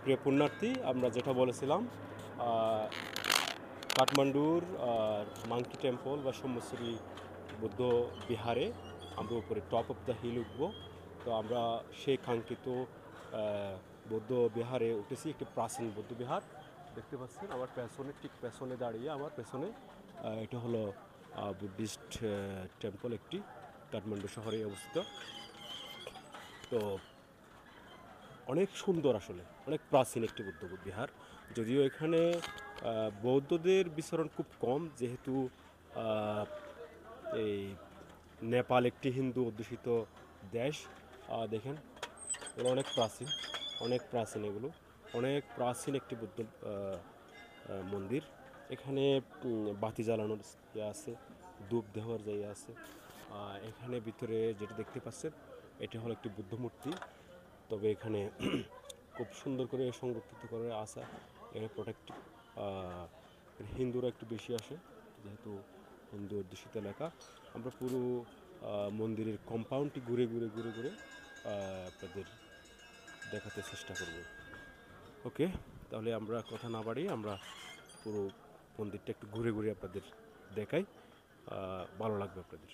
প্রিয় পুণ্যার্থী, আমরা যেটা বলেছিলাম কাঠমান্ডুর মাঙ্কি টেম্পল বা সোমেশ্বরী বৌদ্ধ বিহারে আমরা উপরে টপ অফ দ্য হিল উঠবো। তো আমরা সেই কাঙ্ক্ষিত বৌদ্ধ বিহারে উঠেছি। একটি প্রাচীন বৌদ্ধ বিহার দেখতে পাচ্ছেন আমার পেছনে, ঠিক পেছনে দাঁড়িয়ে আমার পেছনে এটা হলো বুদ্ধিস্ট টেম্পল, একটি কাঠমান্ডু শহরে অবস্থিত। তো অনেক সুন্দর, আসলে অনেক প্রাচীন একটি বৌদ্ধ বিহার। যদিও এখানে বৌদ্ধদের বিচরণ খুব কম, যেহেতু এই নেপাল একটি হিন্দু অধ্যুষিত দেশ। দেখেন এগুলো অনেক প্রাচীন, অনেক প্রাচীন, এগুলো অনেক প্রাচীন একটি বৌদ্ধ মন্দির। এখানে বাতি জ্বালানোর ইয়ে আছে, ধূপ দেওয়ার জায়গা আছে। এখানে ভিতরে যেটা দেখতে পাচ্ছেন এটা হলো একটি বুদ্ধ মূর্তি। তবে এখানে খুব সুন্দর করে সংরক্ষিত করে আসা, এখানে প্রোটেক্ট হিন্দুরা একটু বেশি আসে, যেহেতু হিন্দু অধ্যুষিত এলাকা। আমরা পুরো মন্দিরের কম্পাউন্ডটি ঘুরে ঘুরে ঘুরে ঘুরে আপনাদের দেখাতে চেষ্টা করব। ওকে, তাহলে আমরা কথা না বাড়িয়ে আমরা পুরো মন্দিরটা একটু ঘুরে ঘুরে আপনাদের দেখাই, ভালো লাগবে আপনাদের।